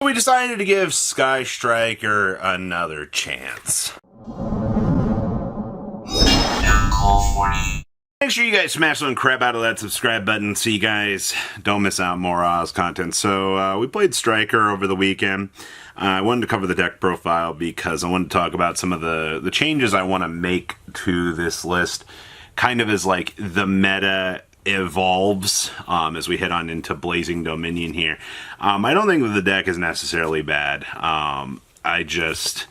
We decided to give Sky Striker another chance. Make sure you guys smash the crap out of that subscribe button so you guys don't miss out more Oz content. So we played Striker over the weekend. I wanted to cover the deck profile because I wanted to talk about some of the changes I want to make to this list, kind of as like the meta evolves as we head on into Blazing Dominion here. I don't think that the deck is necessarily bad. I just...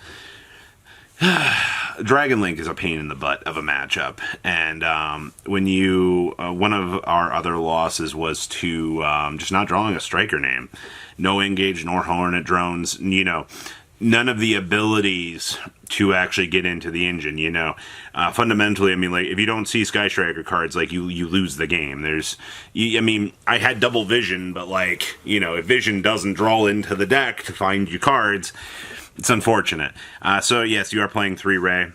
Dragon Link is a pain in the butt of a matchup, and when you one of our other losses was to just not drawing a striker name, no engage nor hornet drones, none of the abilities to actually get into the engine, fundamentally, I mean, like, if you don't see Sky Striker cards, like, you lose the game. I had double vision, but, like, if vision doesn't draw into the deck to find you cards, it's unfortunate. So, yes, you are playing 3-Ray.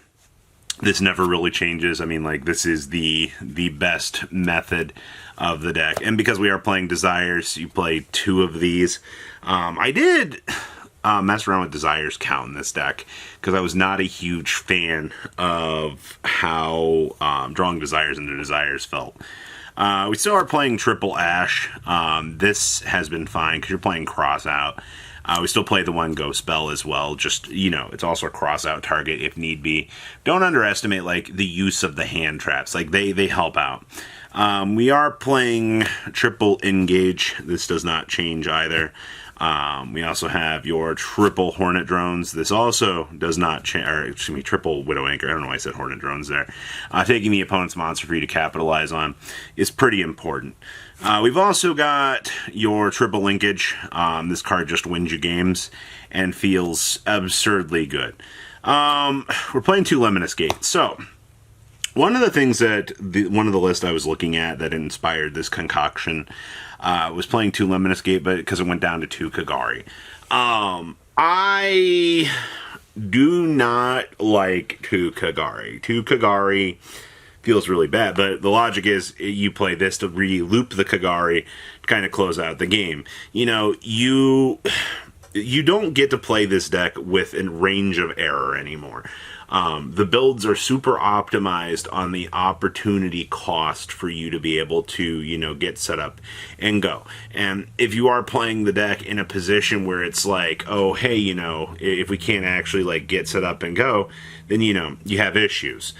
This never really changes. I mean, like, this is the best method of the deck. And because we are playing Desires, you play 2 of these. I did... mess around with Desires count in this deck because I was not a huge fan of how drawing Desires into Desires felt. We still are playing Triple Ash. This has been fine because you're playing Cross Out. We still play the one Go spell as well. Just, it's also a cross out target if need be. Don't underestimate, like, the use of the hand traps. Like, they help out. We are playing Triple Engage. This does not change either. We also have your triple Hornet Drones. This also does not change, triple Widow Anchor. I don't know why I said Hornet Drones there. Taking the opponent's monster for you to capitalize on is pretty important. We've also got your triple linkage. This card just wins you games and feels absurdly good. We're playing 2 Luminous Gate. So, one of the things that one of the lists I was looking at that inspired this concoction was playing 2 Luminous Gate, but because it went down to 2 Kagari. I do not like 2 Kagari. 2 Kagari feels really bad, but the logic is you play this to re-loop the Kagari to kind of close out the game. You don't get to play this deck with a range of error anymore. The builds are super optimized on the opportunity cost for you to be able to, get set up and go. And if you are playing the deck in a position where it's like, oh, hey, if we can't actually, like, get set up and go, then, you have issues.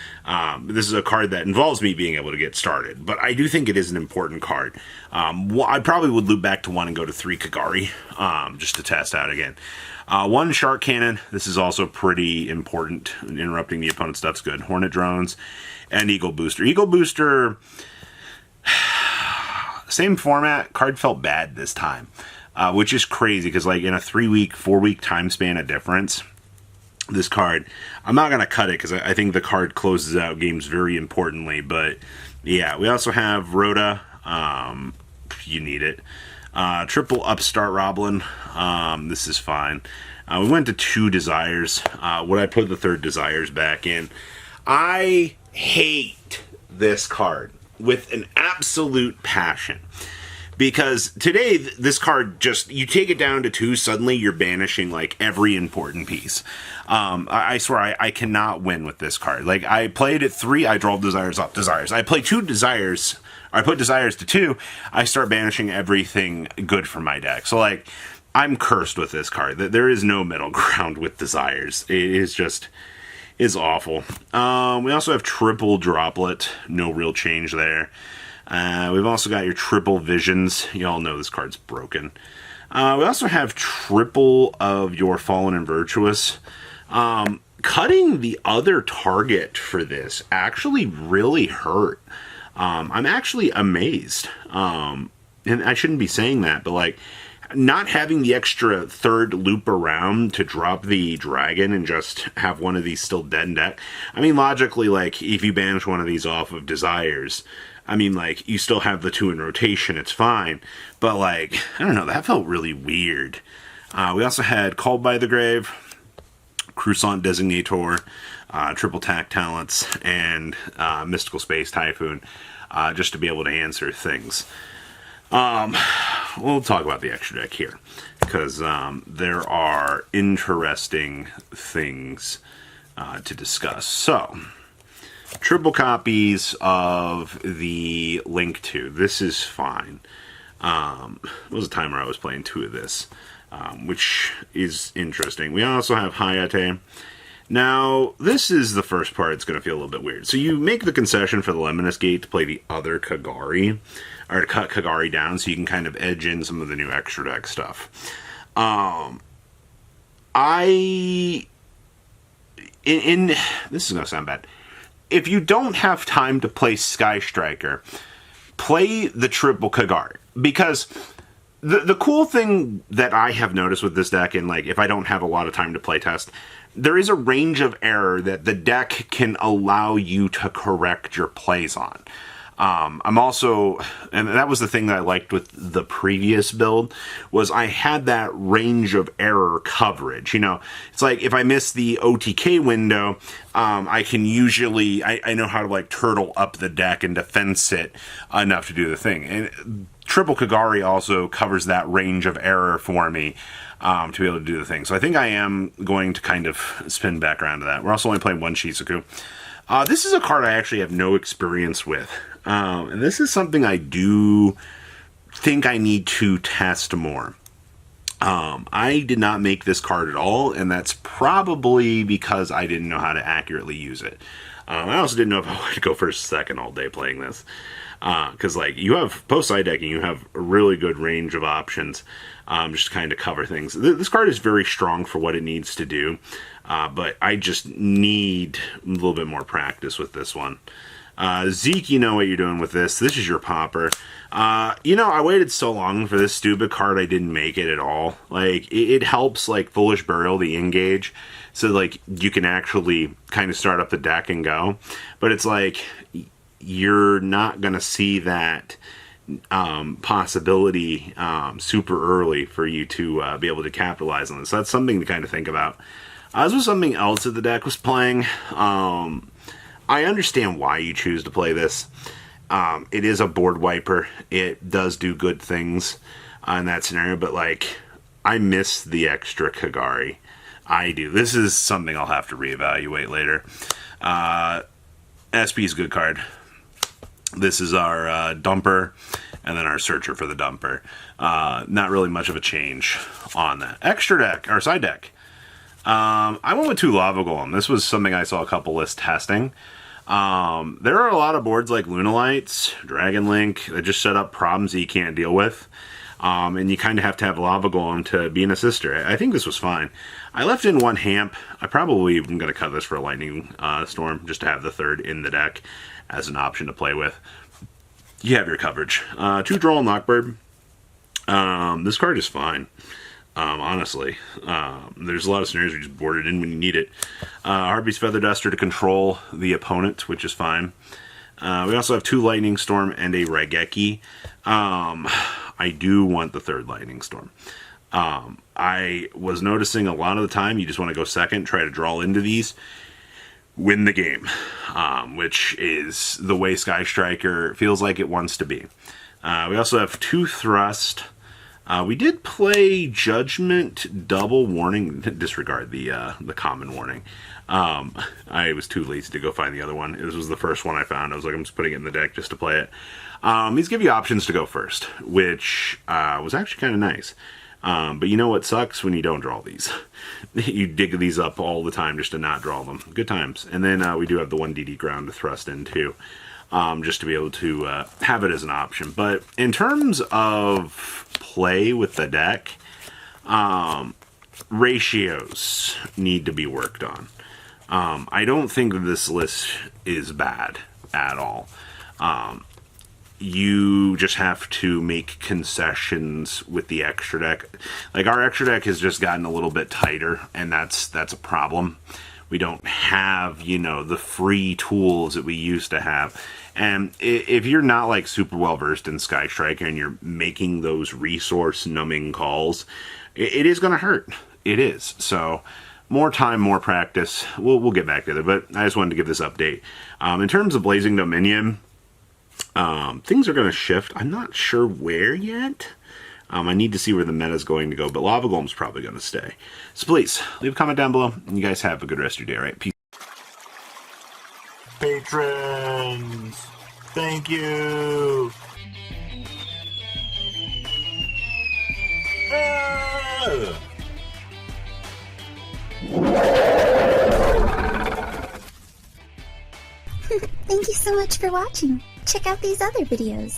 This is a card that involves me being able to get started, but I do think it is an important card. I probably would loop back to 1 and go to 3 Kagari, just to test out again. 1 Shark Cannon. This is also pretty important. Interrupting the opponent's stuff's good. Hornet Drones and Eagle Booster. Eagle Booster, same format. Card felt bad this time, which is crazy because, like, in a 3-week, 4-week time span of difference, this card, I'm not going to cut it because I think the card closes out games very importantly. But yeah, we also have Rhoda. You need it. Triple Upstart Roblin. This is fine. We went to 2 Desires. Would I put the 3rd Desires back in? I hate this card with an absolute passion. Because today, this card just, you take it down to 2, suddenly you're banishing, like, every important piece. I swear, I cannot win with this card. Like, I played at 3, I draw Desires off Desires. I play 2 Desires, or I put Desires to 2, I start banishing everything good from my deck. So, like, I'm cursed with this card. There is no middle ground with Desires. It is just, is awful. We also have Triple Droplet, no real change there. We've also got your Triple Visions. You all know this card's broken. We also have triple of your Fallen and Virtuous. Cutting the other target for this actually really hurt. I'm actually amazed. And I shouldn't be saying that, but, like, not having the extra 3rd loop around to drop the dragon and just have one of these still dead in deck. I mean, logically, like, if you banish one of these off of Desires, I mean, like, you still have the 2 in rotation, it's fine. But, like, I don't know, that felt really weird. We also had Called by the Grave, Cruisant Designator, Triple Tack Talents, and Mystical Space Typhoon, just to be able to answer things. We'll talk about the extra deck here, because there are interesting things to discuss. So, triple copies of the Link 2. This is fine. There was a time where I was playing 2 of this, which is interesting. We also have Hayate. Now, this is the first part that's going to feel a little bit weird. So you make the concession for the Luminous Gate to play the other Kagari, or to cut Kagari down so you can kind of edge in some of the new extra deck stuff. This is going to sound bad. If you don't have time to play Sky Striker, play the triple Kagari. Because the cool thing that I have noticed with this deck, and like if I don't have a lot of time to play test, there is a range of error that the deck can allow you to correct your plays on. I'm also, and that was the thing that I liked with the previous build, was I had that range of error coverage. You know, it's like if I miss the OTK window, I can usually, I know how to like turtle up the deck and defense it enough to do the thing. And Triple Kagari also covers that range of error for me to be able to do the thing. So I think I am going to kind of spin back around to that. We're also only playing one Shizuku. This is a card I actually have no experience with. And this is something I do think I need to test more. I did not make this card at all, and that's probably because I didn't know how to accurately use it. I also didn't know if I would go first, second all day playing this. Because, like, you have post-side decking, you have a really good range of options just to kind of cover things. This card is very strong for what it needs to do, but I just need a little bit more practice with this one. Zeke, you know what you're doing with this. This is your popper. You know, I waited so long for this stupid card, I didn't make it at all. Like, it helps, like, Foolish Burial, the engage, so, like, you can actually kind of start up the deck and go. But it's like, you're not going to see that possibility super early for you to be able to capitalize on this. So that's something to kind of think about. This was something else that the deck was playing. I understand why you choose to play this. It is a board wiper. It does do good things in that scenario, but like, I miss the extra Kagari. I do. This is something I'll have to reevaluate later. SP is a good card. This is our dumper, and then our searcher for the dumper. Not really much of a change on that. Extra deck, or side deck. I went with 2 Lava Golem. This was something I saw a couple lists testing. There are a lot of boards like Lunalights, Dragon Link, that just set up problems that you can't deal with. And you kind of have to have Lava Golem to be an assister. I think this was fine. I left in 1 Hamp. I probably am going to cut this for a Lightning Storm, just to have the 3rd in the deck as an option to play with. You have your coverage. 2 Droll and Lockbird. This card is fine. Honestly, there's a lot of scenarios where you just board it in when you need it. Harpy's Feather Duster to control the opponent, which is fine. We also have 2 Lightning Storm and a Raigeki. I do want the 3rd Lightning Storm. I was noticing a lot of the time you just want to go second, try to draw into these, win the game, which is the way Sky Striker feels like it wants to be. We also have 2 Thrust. We did play Judgment Double Warning. Disregard the common warning. I was too lazy to go find the other one. This was the first one I found. I was like, I'm just putting it in the deck just to play it. These give you options to go first, which was actually kind of nice. But you know what sucks? When you don't draw these. You dig these up all the time just to not draw them. Good times. And then we do have the 1 DD ground to thrust into. Just to be able to have it as an option. But in terms of play with the deck, ratios need to be worked on. I don't think this list is bad at all. You just have to make concessions with the extra deck. Like, our extra deck has just gotten a little bit tighter, and that's a problem. We don't have, you know, the free tools that we used to have. And if you're not, like, super well versed in Sky Striker and you're making those resource numbing calls, it is going to hurt. It is. So, more time, more practice. We'll get back to it, but I just wanted to give this update. In terms of Blazing Dominion, things are going to shift. I'm not sure where yet. I need to see where the meta is going to go, but Lava Golem's probably going to stay. So please, leave a comment down below, and you guys have a good rest of your day, all right? Peace. Patrons, thank you. Thank you so much for watching. Check out these other videos.